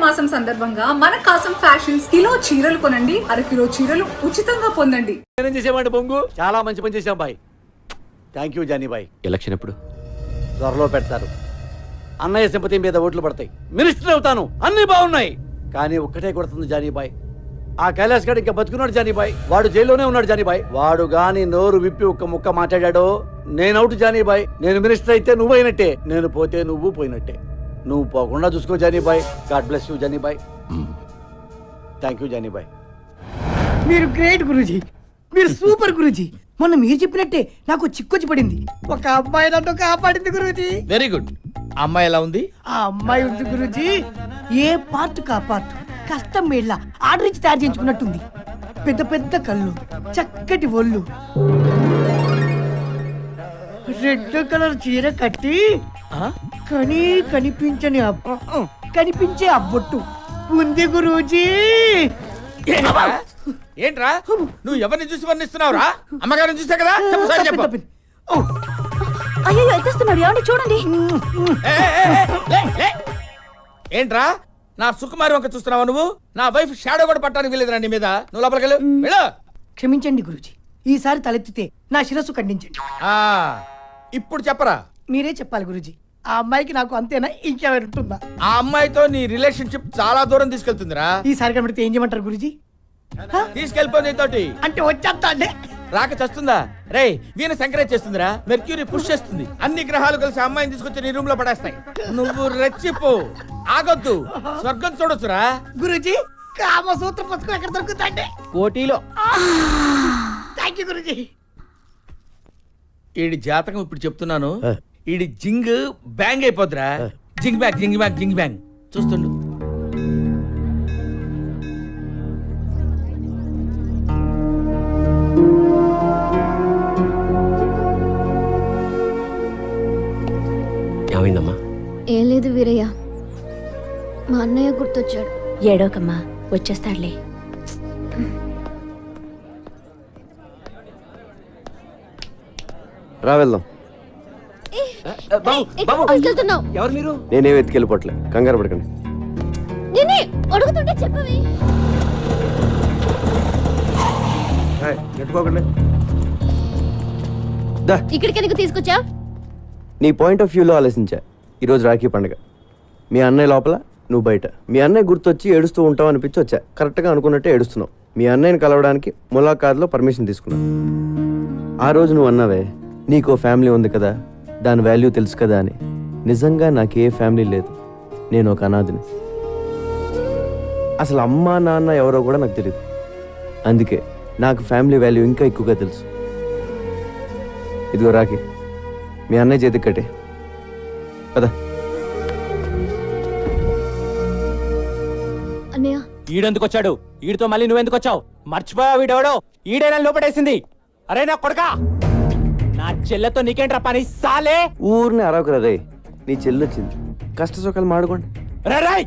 మాసం సందర్భంగా మన కాసం ఫ్యాషన్స్ కిలో చీరలు కొనండి, అరకిలో చీరలు ఉచితంగా పొందండి. ఏం చేసామంటే బొంగు చాలా మంచి పని చేసాం బాయ్. థ్యాంక్ యూ జానీ బాయ్. ఎలక్షన్ ఎప్పుడు? త్వరలో పెడతారు. అన్నయ్య సింపతి మీద ఓట్లు పడతాయి, మినిస్టర్ అవుతాను, అన్ని బాగున్నాయి. కానీ ఒక్కటే కొడుతుంది జానీ బాయ్, ఆ కైలాస్ గడ్ ఇంకా బతుకున్నాడు జానీ బాయ్. వాడు జైల్లోనే ఉన్నాడు జానీ బాయ్. వాడు గాని నోరు విప్పి ఒక్క ముక్క మాట్లాడాడో నేను అవుట్ జానీ బాయ్. నేను మినిస్టర్ అయితే నువ్వు అయినట్టే, నేను పోతే నువ్వు పోయినట్టే. నువ్వు పోకుండా చూసుకో జానీ బాయ్. గాడ్ బ్లెస్ యూ జానీ బాయ్. థ్యాంక్ యూ జానీ బాయ్. మీరు గ్రేట్ గురూజీ, మీరు సూపర్ గురూజీ. మొన్న మీరు చెప్పినట్టే నాకు చిక్కొచ్చి పడింది. ఒక అమ్మాయి నన్ను కాపాడింది గురూజీ. Very good. అమ్మాయి ఎలా ఉంది? ఆ అమ్మాయి ఉంది గురూజీ, ఏ పార్ట్ కా పార్ట్ కష్టం మేళ్ళ ఆర్డర్ ఇచ్చి తయారు చేయించుకున్నట్టుంది. పెద్ద పెద్ద కళ్ళు, చక్కటి ఒళ్ళు, రెడ్ కలర్ చీర కట్టి కనిపించే అబ్బొట్టు ఉంది గురూజీ. ఏంట్రా నువ్వు ఎవరిని చూసి వర్ణిస్తున్నావురా? అమ్మగారిని చూసా కదా, చెప్పు సార్ చెప్పు. అయ్యో ఎత్తేస్తున్నాడు, ఏమండి చూడండి. ఏంట్రా నా సుకుమారి వంక చూస్తున్నావా నువ్వు? నా వైఫ్ షాడో కూడా పట్టానికి వెళ్ళేదిరా నీ మీద. నువ్వు లోపలికి వెళ్ళు. క్షమించండి గురూజీ, ఈసారి తలెత్తితే నా శిరస్సు ఖండించండి. ఇప్పుడు చెప్పరా. మీరే చెప్పాలి గురూజీ, ఆ అమ్మాయికి నాకు అంతేనా ఇంకెవరు ఉంటుందా? ఆ అమ్మాయితో నీ రిలేషన్షిప్ చాలా దూరం తీసుకెళ్తుందిరా. ఈసారి కనబడితే ఏం చేయమంటారు గురూజీ? తీసుకెళ్ళిపోయి తోటి అంటే వచ్చేస్తా అంటే రాక చస్తుందా? రేయ్ వీణ సంక్రేజ్ చేస్తుందిరా, మెర్క్యూరీ పుష్ చేస్తుంది. అన్ని గ్రహాలు కలిసి అమ్మాయిని తీసుకొచ్చి నీ రూమ్ లో పడేస్తాయి. నువ్వు రెచ్చిపో, ఆగొద్దు, స్వర్గం చూడొచ్చురా. గురూజీ కామసూత్ర పుస్తకం ఎక్కడ దొరుకుతాంటే? కోటిలో. Thank you Guruji. ఈడి జాతకం ఇప్పుడు చెప్తున్నాను, ఈడి జింగ్ బ్యాంగ్ అయిపోద్దిరా. జింగ్ బ్యాంగ్ జింగ్ బ్యాంగ్ జింగ్ బ్యాంగ్ చూస్తుండు. ఏమైందమ్మా? ఏం లేదు వీరయ్య, మా అన్నయ్య గుర్తొచ్చాడు. ఏడోకమ్మా, వచ్చేస్తాడులే. రా వెళ్దాం. ఎవరు మీరు? నేనే వెతికెళ్ళిపోట్లే, కంగారు పడకండి. అడుగుతుంటే చెప్పవి. ఇక్కడికి ఎందుకు తీసుకొచ్చా? నీ పాయింట్ ఆఫ్ వ్యూలో ఆలోచించా. ఈరోజు రాఖీ పండుగ, మీ అన్నయ్య లోపల, నువ్వు బయట. మీ అన్నయ్య గుర్తొచ్చి ఏడుస్తూ ఉంటావు అనిపించి వచ్చా. కరెక్ట్గా అనుకున్నట్టే ఏడుస్తున్నావు. మీ అన్నయ్యని కలవడానికి ములాఖాత్లో పర్మిషన్ తీసుకున్నావు. ఆ రోజు నువ్వు అన్నావే, నీకు ఫ్యామిలీ ఉంది కదా, దాని వాల్యూ తెలుసు కదా అని. నిజంగా నాకు ఏ ఫ్యామిలీ లేదు, నేను ఒక అనాథని. అసలు అమ్మా నాన్న ఎవరో కూడా నాకు తెలియదు. అందుకే నాకు ఫ్యామిలీ వాల్యూ ఇంకా ఎక్కువగా తెలుసు. ఇదిగో రాఖీ, మీ అన్నయ్య చేతికి కట్టే కదా. అన్నయ్య ఈడెందుకు వచ్చాడు? ఈడితో మళ్ళీ నువ్వెందుకు వచ్చావు? మర్చిపోయా వీడెవడో? ఈడేనా లోపడేసింది? అరే నా కొడకా, నా చెల్లెతో నీకేంట్రా పని? సాలే ఊరిని అరవకురా రే, నీ చెల్లొచ్చింది, కష్ట సుఖాలు మాడుకోండి. రాయ్,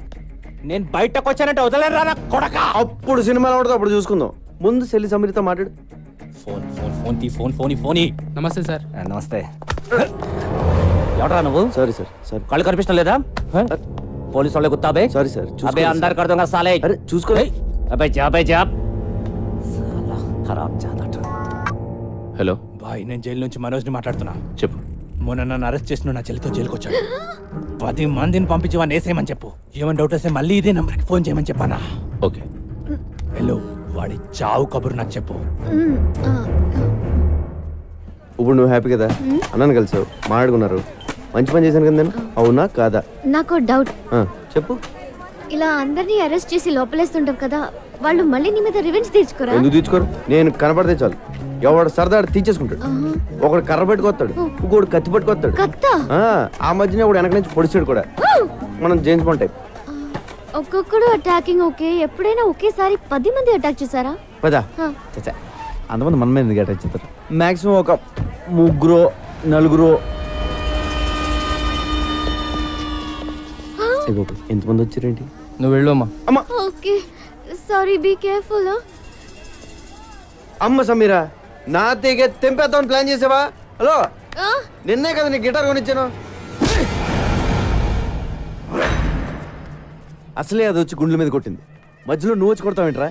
నేను బయటకు వచ్చానంటే వదలరా నా కొడకా. అప్పుడు సినిమాలో పడితే అప్పుడు చూసుకుందాం. ముందు చెల్లి సమీరితో మాట్లాడు. ఫోన్ ఫోన్ ఫోన్ తీ, ఫోన్ ఫోన్ ఫోన్. నమస్తే సార్. నమస్తే. ఎవడరా నువ్వు? Sorry sir, sorry. కళ్ళు కనిపించడం లేదా? పోలీసు వాళ్ళే గుత్తాబే. Sorry sir. అబే అందరు కడతాం సాలే. అరే చూసుకో. అబే జాబ్. సాలా ఖరాబ్ జాదట. హలో బాయ్, నేను జైలు నుంచి మనోజ్ని మాట్లాడుతున్నా. చెప్పు. మొన్న నన్ను అరెస్ట్ చేసిన నా చెల్లితో జైలుకి వచ్చాడు. 10 మందిని పంపించి వాడిని వేసేయమని చెప్పు. ఏమైనా డౌట్ వస్తే మళ్ళీ ఇదే నంబర్కి ఫోన్ చేయమని చెప్పానా? ఓకే. హలో, వాడి చావు కబురు నాకు చెప్పు. ఇప్పుడు నువ్వు హ్యాపీ కదా? అన్నాను కలిసావు, మాట్లాడుకున్నారు, మంచి పని చేశాను కదా నేను. అవునా కాదా? నాకు డౌట్. చెప్పు. ఇలా అందరినీ అరెస్ట్ చేసి లోపలేస్తుంటావు కదా, వాళ్ళు మళ్ళీ నీ మీద రివెంజ్ తీర్చుకోరా? ఎందుకు తీర్చుకోరు? నేను కనపడితే చాలు, ఎవడు సరదా తీర్చేసుకుంటాడు. ఒకడు కర్ర పెట్టుకొస్తాడు, ఇంకోడు కత్తి పట్టుకొస్తాడు. ఆ మధ్యన ఒకడు వెనక నుంచి పొడిచాడు కూడా. మనం జేమ్స్ బాండ్ టైప్. ఒక్కొక్కడు అటాకింగ్ ఓకే, ఎప్పుడైనా ఒకేసారి 10 మంది అటాక్ చేశారా? పదా అంతమంది మన మీద ఎందుకు అటాక్ చేస్తారు? మాక్సిమం ఒక 3-4. ఎంతమంది వచ్చారేంటి? నువ్వు వెళ్ళు అమ్మా. అమ్మా ఓకే సారీ, బీ కేర్ఫుల్. అమ్మ సమీరా, నా తీగ తెంపేద్దామని ప్లాన్ చేసావా? హలో, నిన్నే కదా నీ గిటార్ కొనిచ్చాను. అసలే అది వచ్చి గుండెల మీద కొట్టింది, మధ్యలో నువ్వు వచ్చి కొడతావేంట్రా?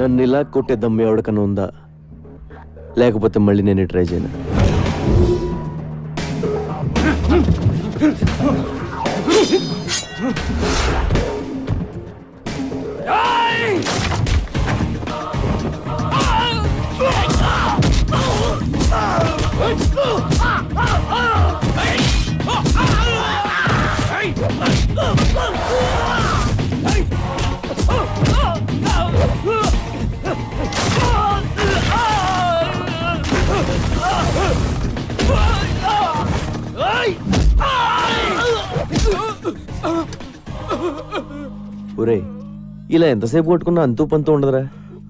నన్ను ఇలా కొట్టే దమ్ము ఎవరికన్నా ఉందా? లేకపోతే మళ్ళీ నేను ట్రై చేయను. ఒరే, ఇలా ఎంతసేపు కొట్టుకున్నా అంతూ పంతూ ఉండదురా,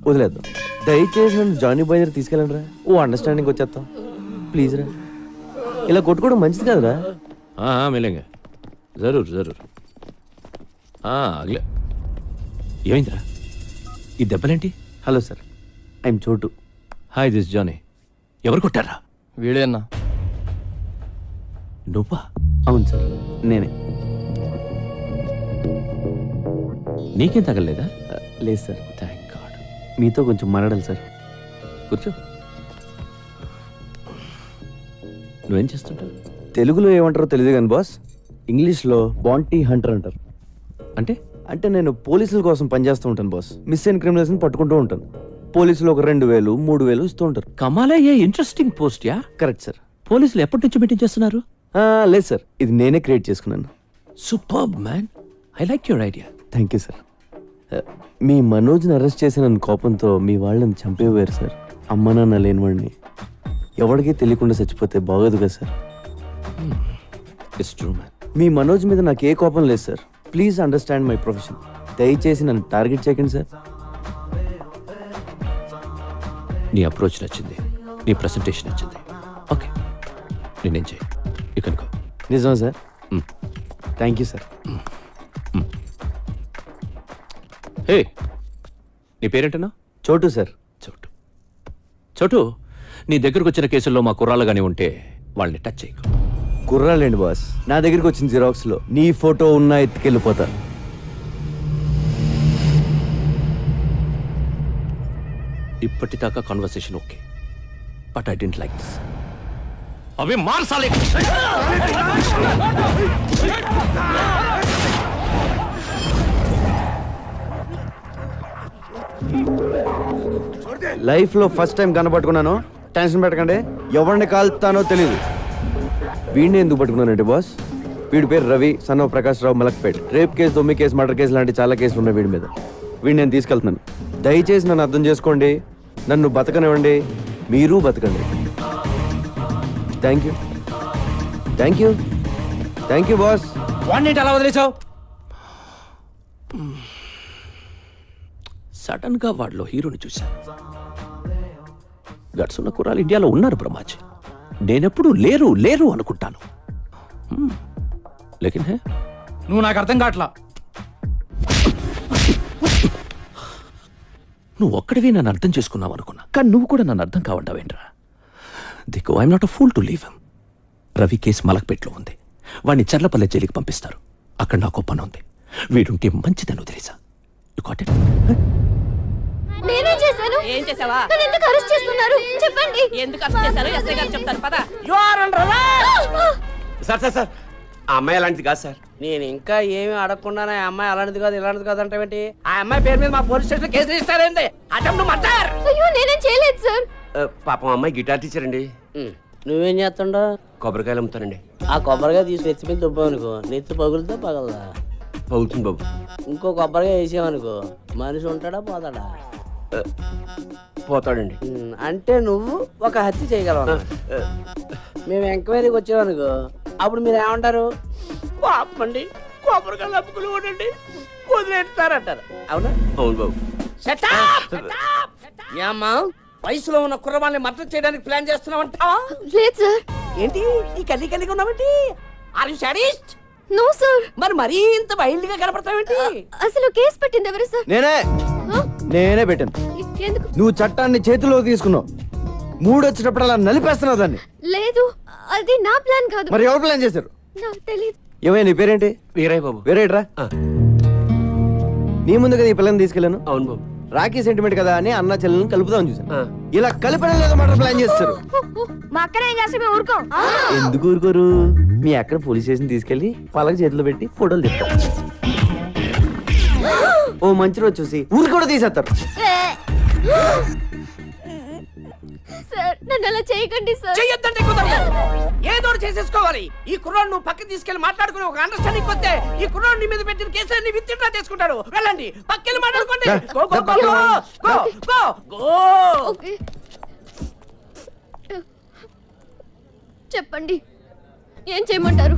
వదిలేద్దాం. దయచేసి నన్ను జానీ బాయ్ దగ్గర తీసుకెళ్ళండి రా, ఓ అండర్స్టాండింగ్ వచ్చేస్తాం ప్లీజ్ రా. ఇలా కొట్టుకోవడం మంచిది కాదురా. మిలేంగా జరూర్ జరూర్. అగలే ఏమైందిరా? ఈ దెబ్బలేంటి? Hello sir, I'm Chotu. Hi this Johnny. ఎవరు కొట్టారా? వీడేనా? నువ్వా? అవును సార్, నేనే. నీకేం తగలలేదా? లేదు సార్. Thank God. మీతో కొంచెం మాట్లాడాలి సార్. కూర్చో. నువ్వేం చేస్తుంటావు? తెలుగులో ఏమంటారో తెలియదు కానీ బాస్, ఇంగ్లీష్లో బాంటీ హంటర్ అంటారు. అంటే అంటే నేను పోలీసుల కోసం పనిచేస్తూ ఉంటాను బాస్. మిస్ అయిన క్రిమినల్స్ని పట్టుకుంటూ ఉంటాను. పోలీసులు ఒక 2000, 3000 ఇస్తూ ఉంటారు. కమాలా, ఏ ఇంట్రెస్టింగ్ పోస్ట్ యా. Correct sir. పోలీసులు ఎప్పటి నుంచి మీటింగ్ చేస్తున్నారు? లేదు సార్, ఇది నేనే క్రియేట్ చేసుకున్నాను. Superb man, I like your idea. Thank you sir. మీ మనోజ్ని అరెస్ట్ చేసిన కోపంతో మీ వాళ్ళని చంపేవారు సార్. అమ్మ నాన్న లేనివాడిని ఎవరికీ తెలియకుండా చచ్చిపోతే బాగోదు కదా సార్. It's true man. మీ మనోజ్ మీద నాకు ఏ కోపం లేదు sir. Please understand my profession. దయచేసి నన్ను టార్గెట్ చేయకండి సార్. నీ అప్రోచ్ నచ్చింది, నీ ప్రెసెంటేషన్ నచ్చింది. ఓకే, నేనేం చేయి ఇకనుకో. నిజమా sir? Thank you sir. Hey, నీ పేరేంటన్నా? చోటు సార్. చోటు. చోటు, నీ దగ్గరకు వచ్చిన కేసుల్లో మా కుర్రాళ్ళు కానీ ఉంటే వాళ్ళని టచ్ చేయకు. కుర్రాలేండి బాస్, నా దగ్గరికి వచ్చిన జిరాక్స్లో నీ ఫోటో ఉన్నా ఎత్తుకెళ్ళిపోతా. ఇప్పటిదాకా conversation okay, but I didn't like this. అవి మార్చాలి. లైఫ్లో ఫస్ట్ టైం కనపట్టుకున్నాను. టెన్షన్ పెట్టకండి, ఎవరిని కాల్తానో తెలీదు. వీడిని ఎందుకు పట్టుకున్నానంటే బాస్, వీడి పేరు Ravi, son of Prakash Rao, Malakpet. Rape case, దొమ్మి కేసు, మర్డర్ కేసు లాంటి చాలా కేసులు ఉన్నాయి వీడి మీద. వీడిని నేను తీసుకెళ్తున్నాను. దయచేసి నన్ను అర్థం చేసుకోండి, నన్ను బతకనివ్వండి, మీరు బతకండి. Thank you, thank you, thank you boss. వాడిని అలా వదిలేసావు? సడన్ గా వాడిలో హీరోని చూశాను. గట్స్ ఉన్న కుర్రాలు ఇండియాలో ఉన్నారు బ్రహ్మాజీ. నేనెప్పుడు లేరు లేరు అనుకుంటాను. లేకిన్ హే, నువ్వు నాకు అర్థం కావట్లా. నువ్వు ఒక్కడివి నన్ను అర్థం చేసుకున్నావు అనుకున్నా, కానీ నువ్వు కూడా నన్ను అర్థం కావంటావేంట్రా? దిక్కు, I'm not a fool to leave him. Ravi case మలక్పేట్లో ఉంది, వాడిని చర్లపల్లె జైలుకి పంపిస్తారు. అక్కడ నాకు పని ఉంది. వీడుంటే మంచిదని వదిలేసా. You got it? నేనేం చేశాను? ఏం చేసావా? నన్ను ఎందుకు అరెస్ట్ చేస్తున్నారు? చెప్పండి. ఎందుకు అరెస్ట్ చేశారో ఎస్ఐ గారు చెప్తారు. పద. సార్ సార్ సార్, ఆ అమ్మాయి అలాంటిది కాదు సార్. నేను ఇంకా ఏమి అడగకుండానే ఆ అమ్మాయి అలాంటిది కాదు ఇలాంటిది కాదు అంటే ఆ అమ్మాయి పేరు మీద మా పోలీస్ స్టేషన్ కేసు ఇస్తారేంటి? Attempt murder. అయ్యో, నేనేం చేయలేదు సార్. పాపం అమ్మాయి గిటార్ టీచర్ అండి. నువ్వేం చేస్తుండో? కొబ్బరికాయలు అమ్ముతానండి. ఆ కొబ్బరిగా తీసి నెత్తి మీద దుబ్బావనుకో, నెత్తి పగులుతో పగలదా? పగులుతుంది బాబు. ఇంకో కొబ్బరిగా వేసావనుకో, మనిషి ఉంటాడా పోతాడా? పోతాడండి. అంటే నువ్వు ఒక హత్య చేయగలవు. మేము ఎంక్వైరీకి వచ్చామనుకో, అప్పుడు మీరు ఏమంటారు? పాపండి, కొబ్బరికాయలు అమ్ముకుని ఉండండి, వదిలేస్తారంటారు. అవునా? అవును బాబు. ఏమ్మా, వయసులో ఉన్న కుర్రవాళ్ళని మర్డర్ చేయడానికి ప్లాన్ చేస్తున్నావంట? లేదు సార్. ఏంటి ఈ కలిగి ఉన్నావంటి? Are you sadist? No sir. మరి మరీ ఇంత వైల్డ్ గా కనపడతావేంటి? అసలు కేసు పెట్టింది ఎవరు సార్? నేనే పెట్టాను. ఎందుకు? నువ్వు చట్టాన్ని చేతిలో తీసుకున్నావు. మూడు వచ్చినప్పుడు అలా నలిపేస్తున్నావు దాన్ని. లేదు, అది నా ప్లాన్ కాదు. మరి ఎవరు ప్లాన్ చేశారు? నాకు తెలియదు. ఏమైనా నీ పేరేంటి? వీరయ్య బాబు. వేరేట్రా నీ ముందు కదా ఈ పిల్లని తీసుకెళ్ళాను. అవును బాబు. రాఖీ సెంటిమెంట్ కదా అని అన్న చెల్లెలను కలుపుదామని చూసాను. ఆ. ఇలా కలిపడం లేదో మాట ప్లాన్ చేస్తారు. మా అక్కడ ఏం చేస్తే మేము ఊరుకోం. ఎందుకు ఊరుకోరు? మీ అక్కడ పోలీస్ స్టేషన్ తీసుకెళ్లి పలక చేతిలో పెట్టి ఫోటోలు తెస్తారు. ఓ మంచి రోజు చూసి ఊరు కూడా తీసేస్తారు. సార్ నన్ను అలా చేయకండి సార్. చెయ్యొద్దంటే కుదరదు. ఏదో ఒకటి చేసేసుకోవాలి. ఈ కుర్రాడు నువ్వు పక్కకి తీసుకెళ్లి మాట్లాడుకుని ఒక అండర్స్టాండింగ్ వస్తే ఈ కుర్రాడు నీ మీద పెట్టిన కేసులన్నీ విత్డ్రా చేసుకుంటాడు. వెళ్ళండి, పక్కకి మాట్లాడుకోండి. Go go go go go go. Okay చెప్పండి, ఏం చేయమంటారు?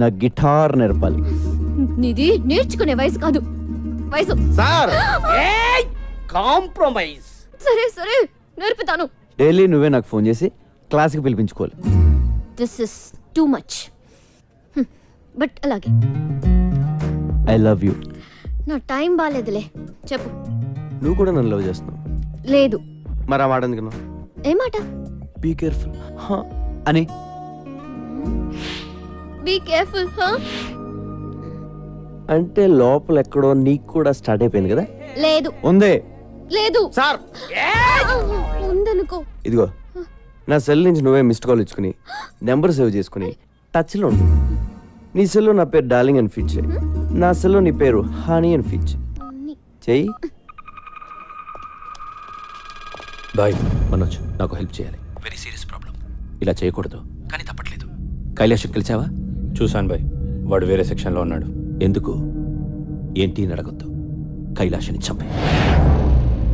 నా గిటార్ నేర్పాలి. నీది నేర్చుకునే వయసు కాదు, వయసు. సార్ ఏయ్ కాంప్రమైజ్. సరే సరే నేర్పుతాను. డైలీ నువ్వే నాకు ఫోన్ చేసి క్లాస్కి పిలిపించుకోవాలి. This is too much. But అలాగే. I love you. నా టైం బాగాలేదులే, చెప్పు. నువ్వు కూడా నన్ను లవ్ చేస్తున్నావు. లేదు. మరి ఆ మాట ఎందుకు? ఏ మాట? బీ కేర్ఫుల్ అని. బీ కేర్ఫుల్ అంటే లోపల ఎక్కడో నీకు కూడా స్టార్ట్ అయిపోయింది కదా? లేదు. ఉందే. లేదు సార్. ఉందనుకో. ఇదిగో నా సెల్ నుంచి నువ్వే మిస్డ్ కాల్ ఇచ్చుకుని నెంబర్ సేవ్ చేసుకుని టచ్లో ఉండు. నీ సెల్లో నా పేరు డార్లింగ్ అని ఫీచ్ చేయి. నా సెల్లో నీ పేరు హనీ అని ఫీచ్ చెయ్యి. బాయ్ మనోజ్, నాకు హెల్ప్ చేయాలి. Very serious problem. ఇలా చేయకూడదు కానీ తప్పట్లేదు. కైలాష్ కలిసావా? చూశాను బాయ్, వాడు వేరే సెక్షన్లో ఉన్నాడు. ఎందుకు ఏంటి అని అడగొద్దు. కైలాష్ని చంపే.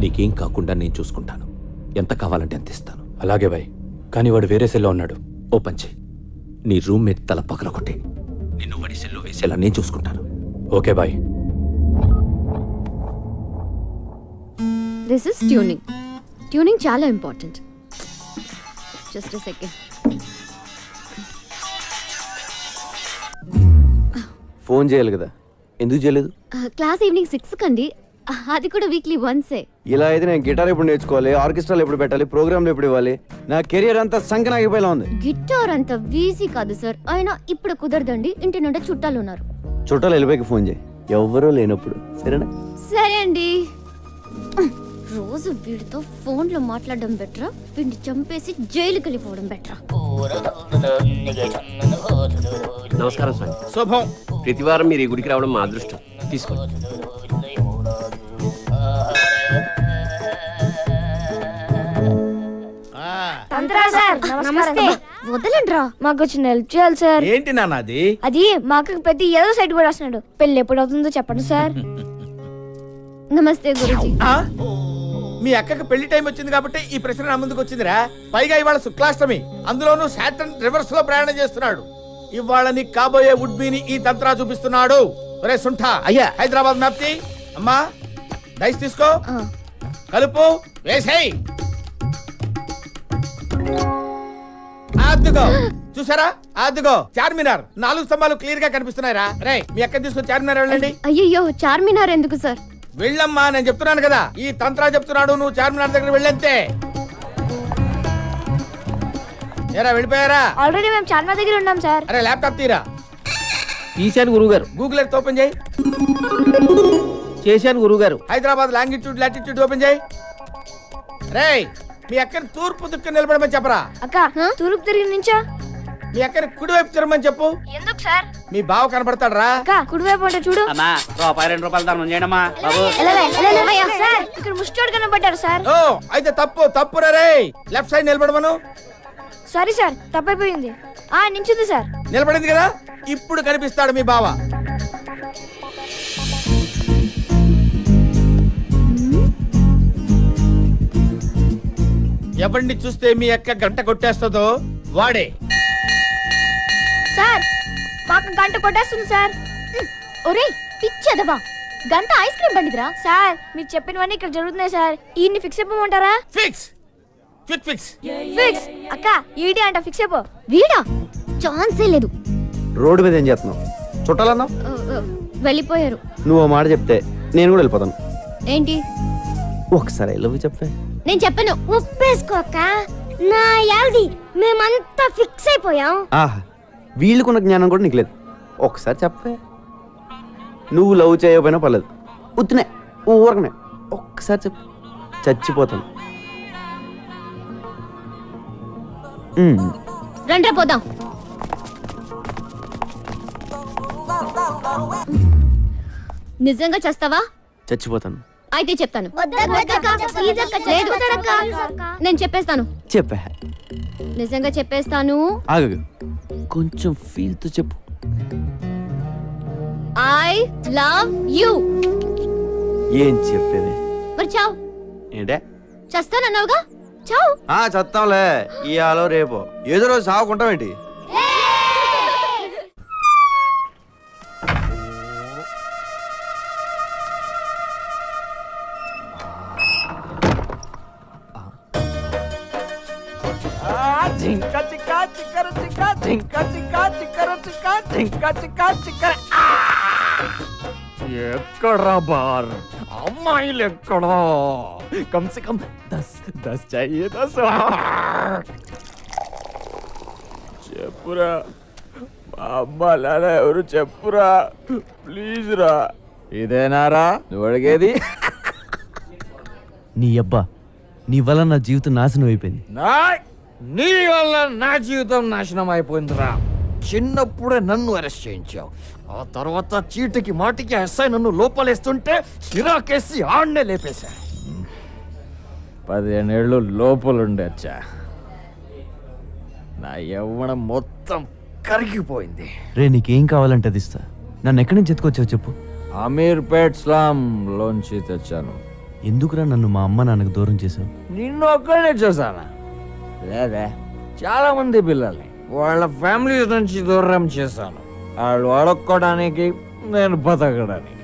నీకేం కాకుండా నేను చూసుకుంటాను. ఎంత కావాలంటే అంత ఇస్తాను. అలాగే బాయ్, కానీ వాడు వేరే సెల్లో ఉన్నాడు. ఓపెన్ చేయి. నీ రూమ్మేట్ తల పగలకొట్టి నిన్ను వాడి సెల్లో వేసేలా నేను చూసుకుంటాను. Okay bye. This is tuning. Tuning చాలా important. Just a second. Phone చేయాలి కదా, ఎందుకు చేయలేదు? క్లాస్ ఈవినింగ్ 6 కండి. అది కూడా వీక్లీ వన్సే. ఇలా అయితే నేను గిటార్ ఎప్పుడు నేర్చుకోవాలి, ఆర్కెస్ట్రాలు ఎప్పుడు పెట్టాలి, ప్రోగ్రాంలు ఎప్పుడు ఇవ్వాలి? నా కెరియర్ అంతా సంకనాగిపోయేలా ఉంది. గిటార్ అంత ఈజీ కాదు సార్. అయినా ఇప్పుడు కుదరదండి, ఇంటి నుండి చుట్టాలు ఉన్నారు. చుట్టాలు వెళ్ళిపోయి ఫోన్ చేయి, ఎవరూ లేనప్పుడు. సరేనా? సరే అండి. రోజు వీడితో ఫోన్లో మాట్లాడడం బెటరా, వీడిని చంపేసి జైలుకి వెళ్ళిపోవడం బెటరా? నమస్కారం సార్. శుభం. ప్రతి వారం మీరు ఈ గుడికి రావడం మా అదృష్టం. తీసుకోండి. నమస్తే. వదలండ్రా, మాకు వచ్చిన హెల్ప్ చేయాలి సార్. ఏంటి నాన్నది? అది మా అక్కకి పెద్ద ఏదో సైడ్ కూడా వస్తున్నాడు. పెళ్ళి ఎప్పుడు అవుతుందో చెప్పండి సార్. నమస్తే గురుజీ. ఆ? మీ అక్కకి పెళ్లి టైం వచ్చింది కాబట్టి ఈ ప్రశ్న నా ముందుకు వచ్చిందిరా. పైగా ఇవాళ శుక్లాష్టమి, అందులోనూ సాటర్న్ రివర్స్ లో ప్రయాణం చేస్తున్నాడు. ఇవాళ నీకు కాబోయే వుడ్బీని ఈ తంత్రా చూపిస్తున్నాడు. ఒరే సుంఠా, అయ్యా. హైదరాబాద్ మ్యాప్ తీ. అమ్మా డైస్ తీసుకో, కలుపు, వేసేయ్. అద్దుగో, చూసారా? అద్దుగో చార్మినార్ 4 స్తంభాలు క్లియర్ గా కనిపిస్తున్నాయిరా. రే మీ అక్కని తీసుకొని చార్మినార్ వెళ్ళండి. అయ్యయ్యో, చార్మినార్ ఎందుకు సార్? వెళ్ళమ్మా, నేను చెప్తున్నాను కదా. ఈ తంత్రా చెప్తున్నాడు, నువ్వు చార్మినార్ దగ్గర వెళ్ళంతే. ఏరా వెళ్ళిపోయారా? ఆల్రెడీ మేము చార్మినార్ దగ్గర ఉన్నాం సార్. అరే ల్యాప్టాప్ తీరా. తీశాను గురువు గారు. గూగుల్ ఎర్త్ ఓపెన్ చేయి. చేశాను గురువు గారు. హైదరాబాద్ లాంగిట్యూడ్ లాటిట్యూడ్ ఓపెన్ చేయి. రే మీ అక్కని తూర్పు దిక్కు నిలబడమని చెప్పరా. అక్క తూర్పు తిరిగి నుంచా? మీ అక్కని కుడివైపు తిరగమని చెప్పు. ఎందుకు సార్? మీ బావ కనపడతాడు రా. అక్క కుడివైపు అంటే చూడు. అమ్మా రూపాయి 2 రూపాయలు దానం చేయండమ్మా బాబు. సార్ ఇక్కడ ముష్టోడు కనబడ్డారు సార్. ఓ అయితే తప్పు రే. లెఫ్ట్ సైడ్ నిలబడమను. సారీ సార్, తప్పైపోయింది. నించుంది సార్. నిలబడింది కదా, ఇప్పుడు కనిపిస్తాడు మీ బావ. ఎవరిని చూస్తే మీ అక్క గంట కొట్టేస్తుందో వాడే. సార్ మాకు గంట కొట్టేస్తుంది సార్. ఒరేయ్ పిచ్చెదవా, గంట ఐస్ క్రీమ్ బండిదిరా. సార్ మీరు చెప్పినవన్నీ ఇక్కడ జరుగుతున్నాయి సార్. ఈయన్ని ఫిక్స్ చెప్పమంటారా? ఫిక్స్. Quick fix. ఫిక్స్ అక్క ఈడి అంట ఫిక్స్ అయిపో. వీడా ఛాన్సే లేదు. రోడ్డు మీద ఏం చేస్తున్నావు? చుట్టాలన్నావు, వెళ్ళిపోయారు. నువ్వు మాట చెప్తే నేను కూడా వెళ్ళిపోతాను. ఏంటి? ఒకసారి ఐ లవ్ యూ చెప్పే. నేను చెప్పను. ఒప్పేసుకో అక్క. నా యాది మేమంతా ఫిక్స్ అయిపోయాం. ఆహా, వీళ్ళకున్న జ్ఞానం కూడా నీకు లేదు. ఒకసారి చెప్పే. నువ్వు లవ్ చేయకపోయినా పర్లేదు, ఉత్తినే ఊరకనే ఒక్కసారి చెప్పు, చచ్చిపోతాను. రండ్రా పోదాం. నిజంగా చేస్తావా? చచ్చిపోతాను. అయితే చెప్తాను. లేదు, నేను చెప్పేస్తాను. చెప్పే. నిజంగా చెప్పేస్తాను. ఆగు, కొంచెం ఫీల్ తో చెప్పు. I love you. ఏం చెప్పేది? మరి చావు. ఏంటే? చేస్తానన్నావుగా, చావు. చస్తాంలే, ఇయాలో రేపో ఏదో రోజు సాగుకుంటామేంటి? జింక చిక్క చిక్కర చిక్క జింక చిక్క చిక్కర చిక్క జింక చిక్క చిక్కర. ఎక్కడ్రా బార్? అమ్మాయిలు ఎక్కడా? కమ్సే కమ్ 10 चाहिए 10. చెప్పురా అమ్మ నాన్న ఎవరు చెప్పురా ప్లీజ్ రా. ఇదేనారా నువ్వు అడిగేది? నీ అబ్బా, నీ వల్ల నా జీవితం నాశనం అయిపోయింది. నీ వల్ల నా జీవితం నాశనం అయిపోయిందిరా. చిన్నప్పుడే నన్ను అరెస్ట్ చేయించావు, ఆ తర్వాత చీటికి మాటికి ఎస్ఐ నన్ను లోపలేస్తుంటే చిరాకేసి ఆడనే లేపేశా. 15 ఏళ్ళు లోపలుండొచ్చా. నా యవ్వనం మొత్తం కరిగిపోయింది. రే, నీకేం కావాలంటే అది ఇస్తా. నన్ను ఎక్కడి నుంచి ఎత్తుకొచ్చావు చెప్పు. అమీర్పేట్ స్లామ్ లోంచి తెచ్చాను. ఎందుకురా నన్ను మా అమ్మ నాన్నకు దూరం చేసావు? నిన్ను ఒక్కడే చూసానా? లేదా, చాలా మంది పిల్లల్ని వాళ్ళ ఫ్యామిలీస్ నుంచి దూరం చేశాను. వాళ్ళు అడుక్కోవడానికి, నేను బతకడానికి.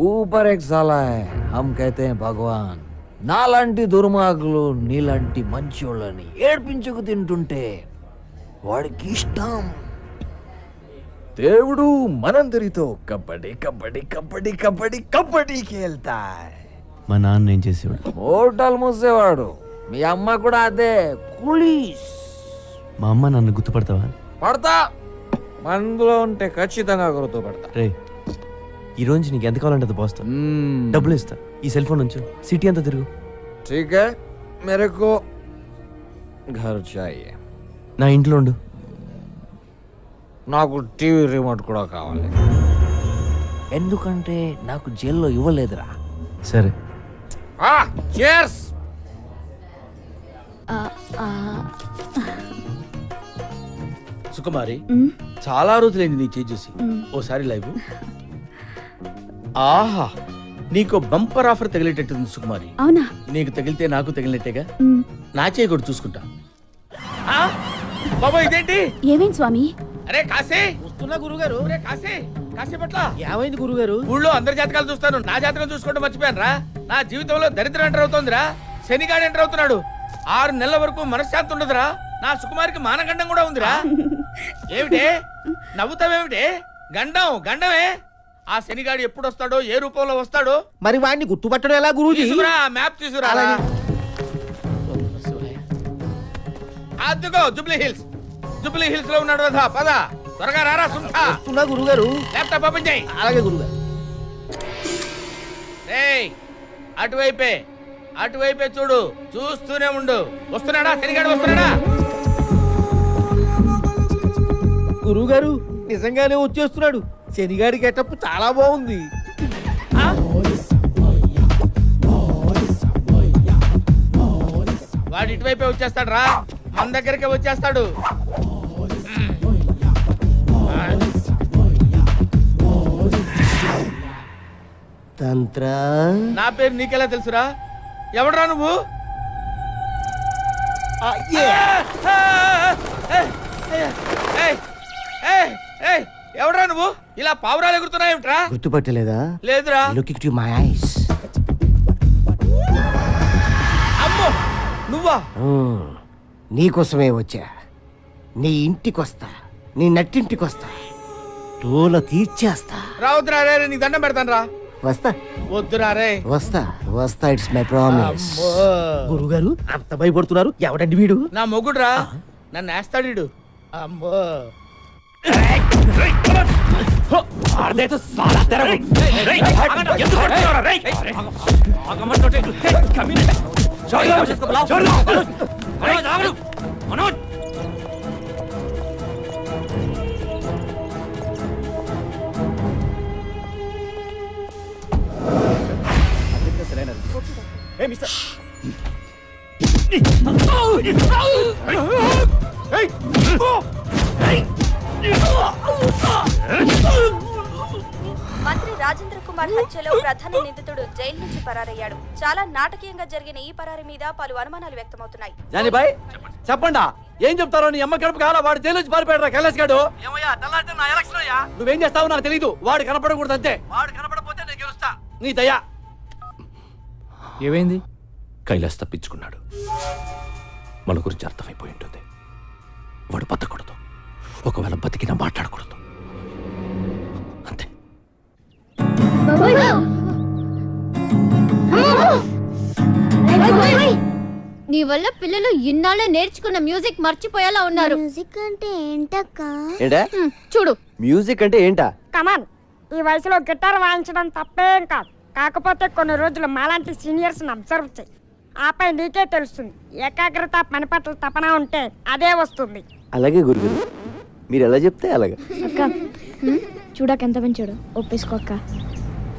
ऊपर एक साला है, हम कहते हैं भगवान. నాలాంటి దుర్మార్గులు నీలాంటి మంచోళ్ళని ఏడ్పించుకు తింటుంటే వాడికి ఇష్టం. దేవుడు మనందరితో కబడ్డీ కబడ్డీ కబడ్డీ కబడ్డీ కబడ్డీ खेलता है. మా నాన్న ఏం చేసేవాడు? హోటల్ మూసేవాడు. మీ అమ్మ కూడా అదే, కులీస్. మా అమ్మ నన్ను గుర్తుపడతావా? పడతా, మనలో ఉంటే ఖచ్చితంగా గుర్తుపడతా. రే, ఈ రోజు నీకు ఎంత కావాలంటే అది పోస్తా. డబ్బులు ఇస్తా. ఈ సెల్ ఫోన్ ఉంచు, సిటీ అంతా తిరుగు. ठीक है, मेरे को घर चाहिए. నా ఇంట్లో ఉండు. నాకు టీవీ రిమోట్ కూడా కావాలి, ఎందుకంటే నాకు జైల్లో ఇవ్వలేదురా. సరే. cheers. సుకుమారి, చాలా రోజులైంది నీ చేయి చూసి. ఓసారి లైవ్. ఆహా, నీకు బంపర్ ఆఫర్ తగిలేటట్టుంది సుకుమారి. అవునా? నీకు తగిలితే నాకు తగిలినట్టేగా. నా చేయి కూడా చూసుకుంటా. బాబా, ఇదేంటి? ఏమేం స్వామి? అరే కాశీ, వస్తున్నా గురుగారు. అరే కాశీ, కాశీ పట్ల ఏమైంది గురుగారు? ఊళ్ళో అందరి జాతకాలు చూస్తాను, నా జాతకం చూసుకోవడం మర్చిపోయాను రా. నా జీవితంలో దరిద్రం ఎంటర్ అవుతోందిరా. శనిగాడు ఎంటర్ అవుతున్నాడు. 6 నెలల వరకు మనశ్శాంతి ఉండదురా. నా సుకుమారికి మానగండం కూడా ఉందిరా. ఏమిటే నవ్వుతావేమిటే? గండం గండమే. ఆ శనిగాడు ఎప్పుడు వస్తాడో, ఏ రూపంలో వస్తాడో. మరి వాడిని గుర్తుపట్టడం ఎలా గురూజీ? తీసుకురా, మ్యాప్ తీసుకురా. అద్దుకో, జూబ్లీ హిల్స్. జూబ్లీ హిల్స్ లో ఉన్నాడు కదా. పద, త్వరగా రారా. సుంఠా, వస్తున్నా గురుగారు. ల్యాప్టాప్ ఓపెన్ చేయి. అలాగే గురుగారు. రేయ్, అటువైపే అటువైపే చూడు, చూస్తూనే ఉండు. వస్తున్నాడా శనిగాడు? వస్తున్నాడా? గురుగారు నిజంగానే వచ్చేస్తున్నాడు. శనిగాడి గెటప్ చాలా బాగుంది. వాడు ఇటువైపే వచ్చేస్తాడు రా. మన దగ్గరికి వచ్చేస్తాడు. తంత్ర. నా పేరు నీకెలా తెలుసురా? ఎవడరా నువ్వు? ఎవడ్రా నువ్వు ఇలా పావురాలు ఎగురుతున్నాయేమిట్రా? గుర్తుపట్టలేదా? లేదురా. Look it my eyes. అమ్మో నువ్వా? నీకోసమే వచ్చా. నీ ఇంటికొస్తా, నీ నట్టింటికొస్తా, తోల తీర్చేస్తా. రావద్దురా రే, నీకు దండం పెడతాను రా. వస్తా వద్దురా రే. వస్తా వస్తా, ఇట్స్ మై ప్రామిస్. అమ్మో. గురుగారు అంత భయపడుతున్నారు, ఎవడండి వీడు? నా మొగుడురా, నన్ను వేస్తాడు. అమ్మో మంత్రి రాజేంద్ర కుమార్ హత్యలో ప్రధాన నిందితుడు జైలు నుంచి పరారయ్యాడు. చాలా నాటకీయంగా జరిగిన ఈ పరారి మీద పలు అనుమానాలు వ్యక్తమవుతున్నాయి. జానీబాయ్ చెప్పండా, ఏం చెప్తారో? నీ అమ్మ కడుపు కాలా, వాడు జైలు నుంచి పారిపోయాడు కైలాస్ గాడు. ఏమయ్యా తెల్లారితే నా ఎలక్షన్ అయ్యా. నువ్వేం చేస్తావో నాకు తెలీదు. వాడు కనపడకూడదు అంతే. వాడు కనపడపోతే నేను గెలుస్తా. నీ దయా. ఏమైంది? కైలాస్ తప్పించుకున్నాడు. మన గురించి అర్థమైపోయి ఉంటుంది. వాడు బతకూడదు. ఒకవేళ బతికినా మాట్లాడకూడదు. అంతే. నీ వల్ల పిల్లలు ఇన్నాళ్ళే నేర్చుకున్న మ్యూజిక్ మర్చిపోయేలా ఉన్నారు. మ్యూజిక్ అంటే ఏంటక్క? ఏంటా? చూడు, మ్యూజిక్ అంటే ఏంటా? కమాన్, ఈ వయసులో గిటార్ వాయించడం తప్పేం కాదు. కాకపోతే కొన్ని రోజులు మాలాంటి సీనియర్స్ అబ్జర్వ్ చేయి. ఆపై నీకే తెలుస్తుంది. ఏకాగ్రత, పని పట్ల తపన ఉంటే అదే వస్తుంది. అలాగే గురుగారు, మీరు ఎలా చెప్తే అలాగా. అక్క చూడక ఎంత పెంచాడు. ఒప్పేసుకో అక్క.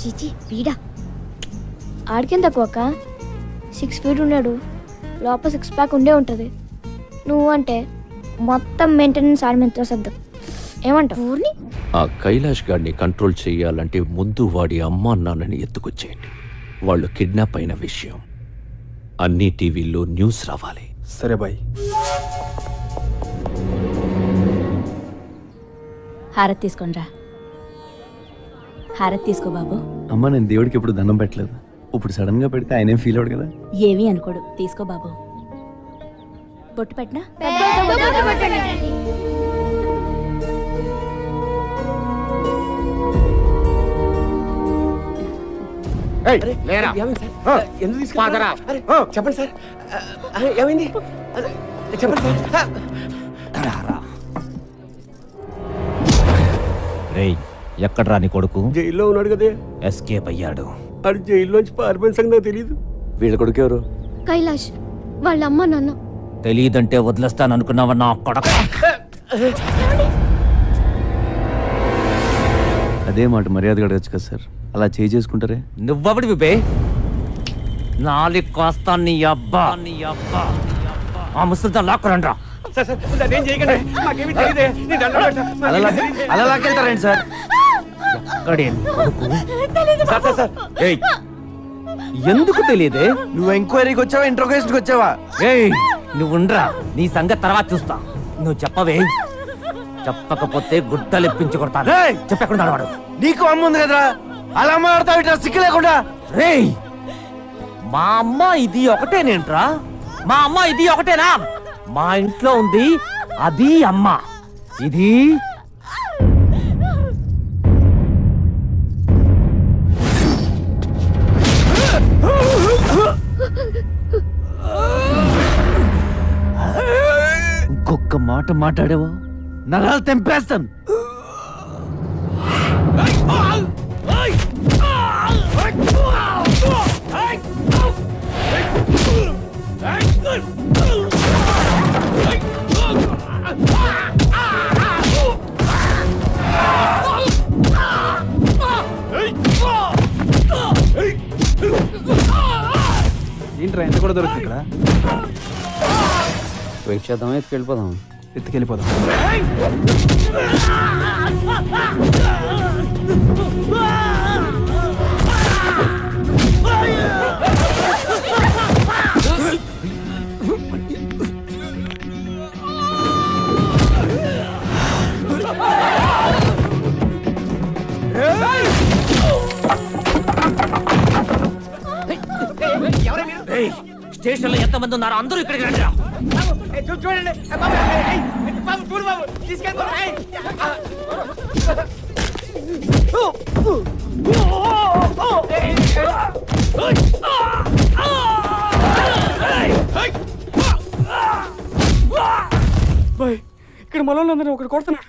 చీచి వీడా ఆడికేం తక్కువ అక్క. 6 feet ఉన్నాడు, లోపల 6 pack ఉండే ఉంటుంది. నువ్వు అంటే మొత్తం మెయింటెనెన్స్ ఆడి మీద తోసద్దు. ఏమంటావు? ఊరిని ఆ కైలాష్ గాడిని కంట్రోల్ చేయాలంటే ముందు వాడి అమ్మా నాన్నని ఎత్తుకొచ్చేయండి. వాళ్ళు కిడ్నాప్ అయిన విషయం అన్ని టీవీల్లో న్యూస్ రావాలి. సరే బాయ్. హారతి తీసుకోండిరా. హారతి తీసుకో బాబు. అమ్మ, నేను దేవుడికి ఎప్పుడు దండం పెట్టలేదు. ఇప్పుడు సడన్ గా పెడితే ఆయనేం ఫీల్ అవడు కదా. ఏమీ అనుకోడు. తీసుకో బాబు. బొట్టు పెట్టినా? చెప్పండి సార్, ఏమైంది? చెప్పండి సార్. రేయ్, ఎక్కడ్రా నీ కొడుకు? జైల్లో ఉన్నాడు కదే. ఎస్కేప్ అయ్యాడు. అది జైల్లోంచి పారిపోయిన సంగతి నాకు తెలీదు. వీళ్ళ కొడుకు ఎవరు? కైలాష్ వాళ్ళ అమ్మ నాన్న. తెలియదంటే వదిలేస్తాననుకున్నావా నా కొడుకు? అదే మాట మర్యాదగా అడగచ్చు కదా సార్. అలా చేసుకుంటారే. నువ్వబడి విబే నాలి కాస్తా నీ అబ్బా ఆ ముసలితో లాక్కురండ్రా. అలా లాక్కెళ్తారండి సార్. ఎందుకు తెలియదే? నువ్వు ఎంక్వైరీకి వచ్చావా, ఇంట్రోగేషన్కి వచ్చావా? నువ్వు ఉండరా, నీ సంగతి తర్వాత చూస్తా. నువ్వు చెప్పవే. చెప్పకపోతే గుడ్డలు ఇప్పించి కొడతాను. చెప్పకుండా వాడు. నీకు అమ్మ ఉంది కదరా, అలా మాట్లాడతావు ఇట్లా సిక్కు లేకుండా. రేయ్, మా అమ్మ ఇది ఒకటేనేంట్రా? మా అమ్మ ఇది ఒకటేనా? మా ఇంట్లో ఉంది అది అమ్మ, ఇది ఇంకొక మాట మాట్లాడావో నరాలు తెంపేస్తాను. ఏంట్రా, ఎంత కూడా దొరుకుతుంది ఇక్కడ? వెయిట్ చేద్దామా, ఎత్తుకెళ్ళిపోదాం? ఎత్తుకెళ్ళిపోదాం. స్టేషన్ లో ఎంతమంది ఉన్నారో అందరూ ఇక్కడికి రండి రా. చూడండి బాబు, బాబు చూడు బాబు, తీసుకెళ్ళిపోరా. ఇక్కడ మనోళ్ళందరూ ఒకటి కొడుతున్నాడు.